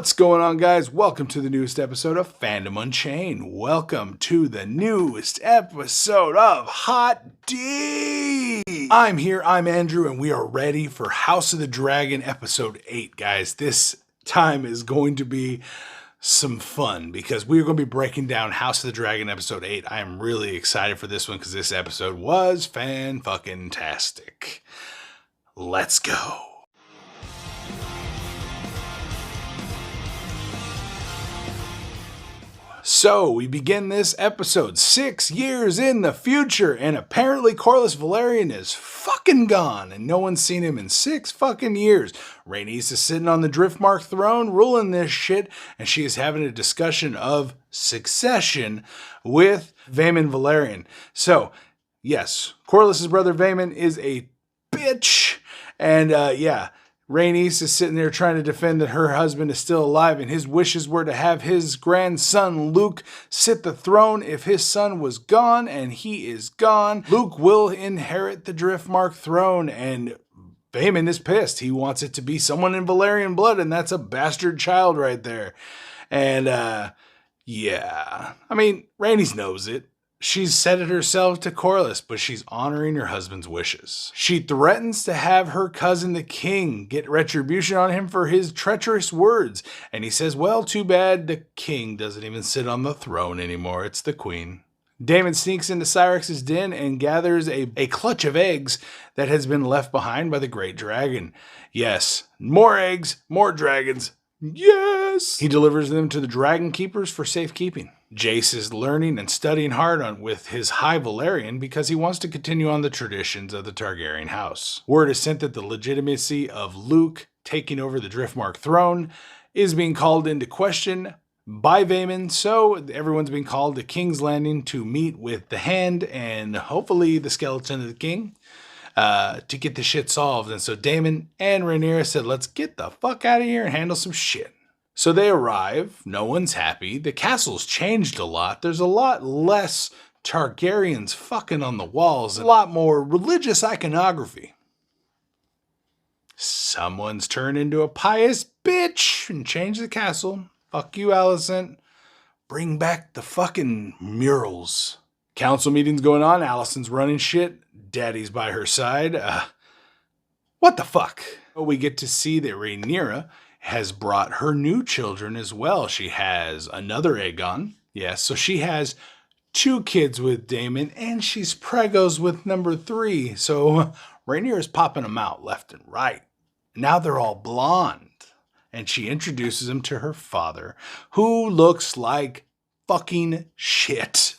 What's going on, guys? Welcome to the newest episode of Fandom Unchained. Welcome to the newest episode of Hot D. I'm here, I'm Andrew, and we are ready for House of the Dragon episode 8, guys. This time is going to be some fun because we're going to be breaking down House of the Dragon episode 8. I am really excited for this one because this episode was fan-fucking-tastic. Let's go. So, we begin this episode 6 years in the future, and apparently Corlys Velaryon is fucking gone, and no one's seen him in 6 fucking years. Rhaenys is sitting on the Driftmark throne, ruling this shit, and she is having a discussion of succession with Vaemond Velaryon. So, yes, Corlys' brother Vaemond is a bitch, and Rhaenys is sitting there trying to defend that her husband is still alive, and his wishes were to have his grandson Luke sit the throne. If his son was gone, and he is gone, Luke will inherit the Driftmark throne, and Vaemond is pissed. He wants it to be someone in Valyrian blood, and that's a bastard child right there. And, Rhaenys knows it. She's said it herself to Corlys, but she's honoring her husband's wishes. She threatens to have her cousin the king get retribution on him for his treacherous words. And he says, well, too bad the king doesn't even sit on the throne anymore. It's the queen. Daemon sneaks into Cyrex's den and gathers a clutch of eggs that has been left behind by the great dragon. Yes, more eggs, more dragons. Yes! He delivers them to the dragon keepers for safekeeping. Jace is learning and studying hard with his High Valyrian because he wants to continue on the traditions of the Targaryen house. Word is sent that the legitimacy of Luke taking over the Driftmark throne is being called into question by Vaemond, so everyone's being called to King's Landing to meet with the Hand and hopefully the skeleton of the king to get the shit solved. And so Daemon and Rhaenyra said, let's get the fuck out of here and handle some shit. So they arrive, no one's happy, the castle's changed a lot, there's a lot less Targaryens fucking on the walls, a lot more religious iconography. Someone's turned into a pious bitch and changed the castle. Fuck you, Alicent. Bring back the fucking murals. Council meeting's going on, Alicent's running shit, Daddy's by her side. What the fuck? We get to see that Rhaenyra has brought her new children as well. She has another Aegon. Yes, so she has 2 kids with Daemon, and she's pregos with number 3. So Rhaenyra's popping them out left and right. Now they're all blonde. And she introduces them to her father, who looks like fucking shit.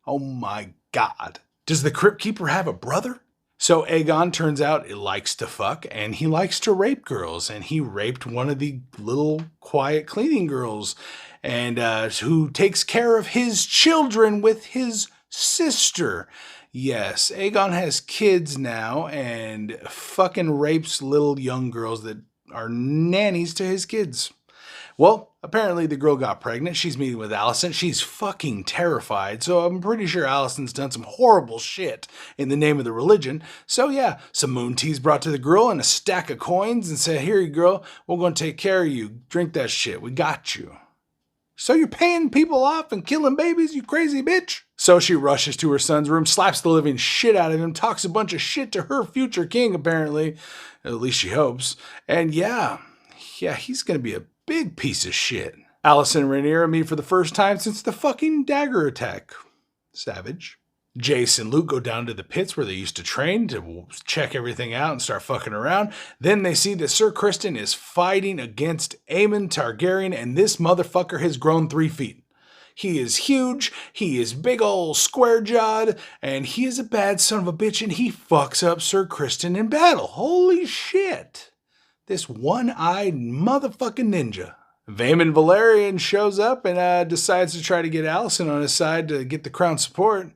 Oh my God. Does the Crypt Keeper have a brother? So Aegon turns out he likes to fuck and he likes to rape girls, and he raped one of the little quiet cleaning girls and who takes care of his children with his sister. Yes, Aegon has kids now and fucking rapes little young girls that are nannies to his kids. Well, apparently the girl got pregnant. She's meeting with Alicent. She's fucking terrified. So I'm pretty sure Alicent's done some horrible shit in the name of the religion. So yeah, some moon tea's brought to the girl and a stack of coins and said, here you girl, we're going to take care of you. Drink that shit. We got you. So you're paying people off and killing babies, you crazy bitch? So she rushes to her son's room, slaps the living shit out of him, talks a bunch of shit to her future king, apparently. At least she hopes. And yeah, he's going to be a big piece of shit. Alicent and Rhaenyra meet for the first time since the fucking dagger attack. Savage. Jace and Luke go down to the pits where they used to train to check everything out and start fucking around. Then they see that Sir Criston is fighting against Aemon Targaryen, and this motherfucker has grown 3 feet. He is huge, he is big ol' square-jawed, and he is a bad son of a bitch, and he fucks up Sir Criston in battle. Holy shit. This one-eyed motherfucking ninja. Vaemond Velaryon shows up and decides to try to get Alicent on his side to get the crown support.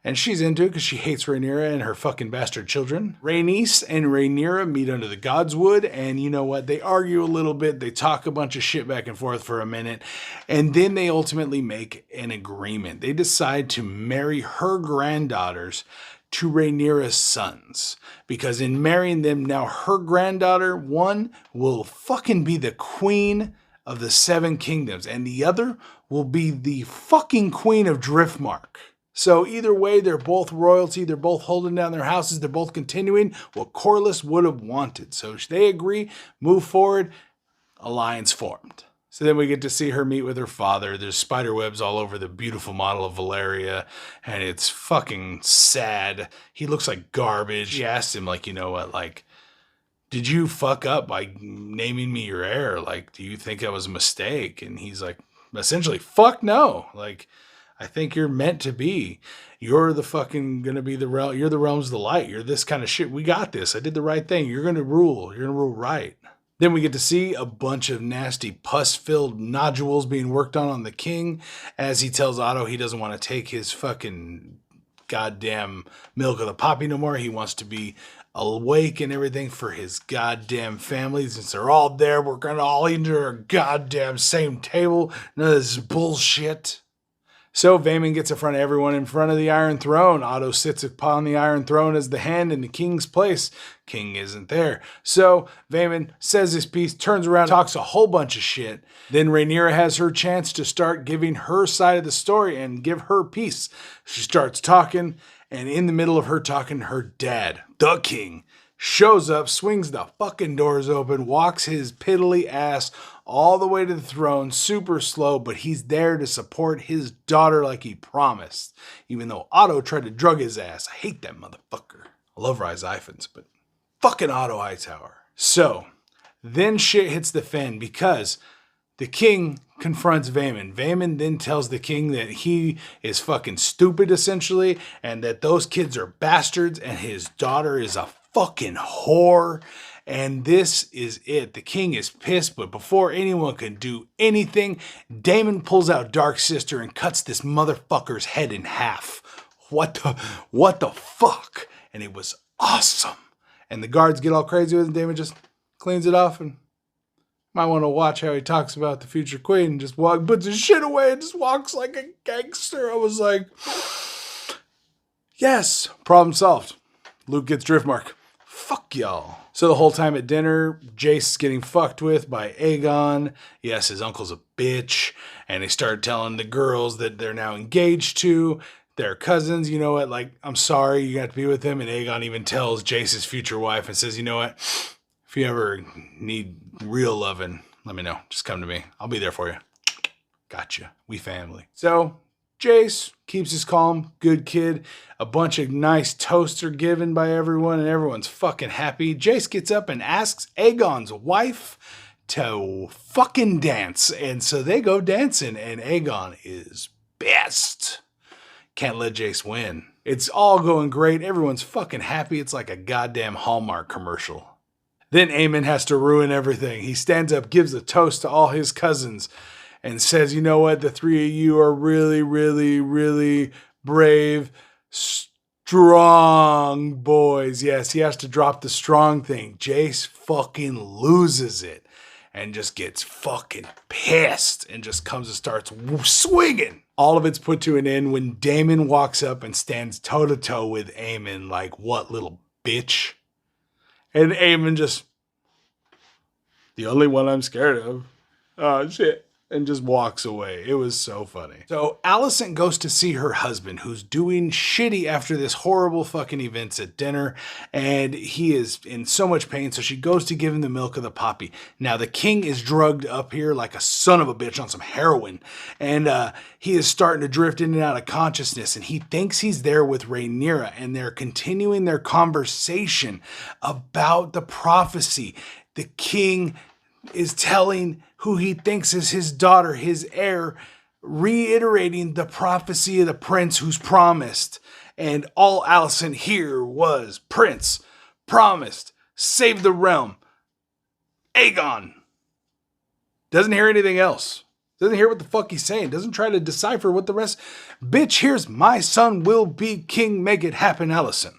And she's into it because she hates Rhaenyra and her fucking bastard children. Rhaenys and Rhaenyra meet under the Godswood, and you know what? They argue a little bit. They talk a bunch of shit back and forth for a minute, and then they ultimately make an agreement. They decide to marry her granddaughters to Rhaenyra's sons, because in marrying them now, her granddaughter, one, will fucking be the queen of the 7 kingdoms, and the other will be the fucking queen of Driftmark. So either way, they're both royalty, they're both holding down their houses, they're both continuing what Corlys would have wanted. So they agree, move forward, alliance formed. So then we get to see her meet with her father. There's spider webs all over the beautiful model of Valeria, and it's fucking sad. He looks like garbage. She asked him, like, you know what, like, did you fuck up by naming me your heir? Like, do you think that was a mistake? And he's like, essentially, fuck no. Like, I think you're meant to be. You're the fucking gonna be the realm. You're the realms of the light. You're this kind of shit. We got this. I did the right thing. You're gonna rule. You're gonna rule right. Then we get to see a bunch of nasty pus-filled nodules being worked on the king as he tells Otto he doesn't want to take his fucking goddamn milk of the poppy no more. He wants to be awake and everything for his goddamn family. Since they're all there, we're gonna all eat under a goddamn same table. None of this bullshit. So Vaemon gets in front of everyone in front of the Iron Throne. Otto sits upon the Iron Throne as the hand in the king's place. King isn't there. So Vaemon says his piece, turns around, talks a whole bunch of shit. Then Rhaenyra has her chance to start giving her side of the story and give her piece. She starts talking, and in the middle of her talking, her dad, the king, shows up, swings the fucking doors open, walks his piddly ass all the way to the throne, super slow, but he's there to support his daughter like he promised. Even though Otto tried to drug his ass. I hate that motherfucker. I love Rhys Ifans, but fucking Otto Hightower. So, then shit hits the fan because the king confronts Vaemon. Vaemon then tells the king that he is fucking stupid, essentially, and that those kids are bastards, and his daughter is a fucking whore. And this is it. The king is pissed, but before anyone can do anything, Daemon pulls out Dark Sister and cuts this motherfucker's head in half. What the fuck? And it was awesome. And the guards get all crazy with it, and Daemon just cleans it off, and might want to watch how he talks about the future queen and just puts his shit away and just walks like a gangster. I was like, yes, problem solved. Luke gets Driftmark. Fuck y'all. So the whole time at dinner, Jace is getting fucked with by Aegon. Yes, his uncle's a bitch. And they start telling the girls that they're now engaged to their cousins. You know what? Like, I'm sorry you got to be with him. And Aegon even tells Jace's future wife and says, you know what? If you ever need real loving, let me know. Just come to me. I'll be there for you. Gotcha. We family. So Jace keeps his calm, good kid. A bunch of nice toasts are given by everyone, and everyone's fucking happy. Jace gets up and asks Aegon's wife to fucking dance. And so they go dancing, and Aegon is best. Can't let Jace win. It's all going great. Everyone's fucking happy. It's like a goddamn Hallmark commercial. Then Aemon has to ruin everything. He stands up, gives a toast to all his cousins, and says, you know what? The three of you are really, really, really brave, strong boys. Yes, he has to drop the strong thing. Jace fucking loses it and just gets fucking pissed and just comes and starts swinging. All of it's put to an end when Daemon walks up and stands toe-to-toe with Aemon like, what, little bitch? And Aemon just, the only one I'm scared of. Oh, shit. And just walks away. It was so funny. So Alicent goes to see her husband, who's doing shitty after this horrible fucking events at dinner, and he is in so much pain, so she goes to give him the milk of the poppy. Now, the king is drugged up here like a son of a bitch on some heroin, and he is starting to drift in and out of consciousness, and he thinks he's there with Rhaenyra, and they're continuing their conversation about the prophecy. The king is telling who he thinks is his daughter, his heir, reiterating the prophecy of the prince who's promised. And all Alicent here was, prince, promised, save the realm, Aegon. Doesn't hear anything else. Doesn't hear what the fuck he's saying. Doesn't try to decipher what the rest. Bitch, here's my son will be king, make it happen, Alicent.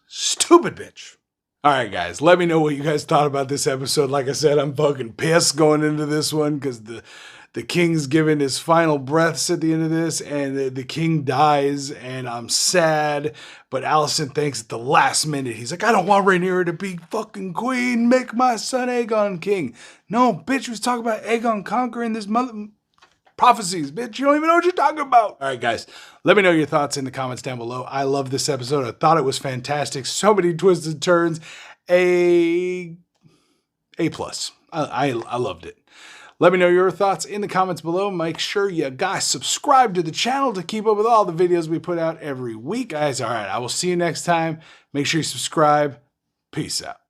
Stupid bitch. All right, guys, let me know what you guys thought about this episode. Like I said, I'm fucking pissed going into this one because The king's giving his final breaths at the end of this, and the king dies, and I'm sad. But Alicent thinks at the last minute, he's like, I don't want Rhaenyra to be fucking queen. Make my son Aegon king. No, bitch, was talking about Aegon conquering this mother... prophecies, bitch. You don't even know what you're talking about. All right, guys, let me know your thoughts in the comments down below. I love this episode. I thought it was fantastic. So many twists and turns. A+. I loved it. Let me know your thoughts in the comments below. Make sure you guys subscribe to the channel to keep up with all the videos we put out every week. Guys, all right, I will see you next time. Make sure you subscribe. Peace out.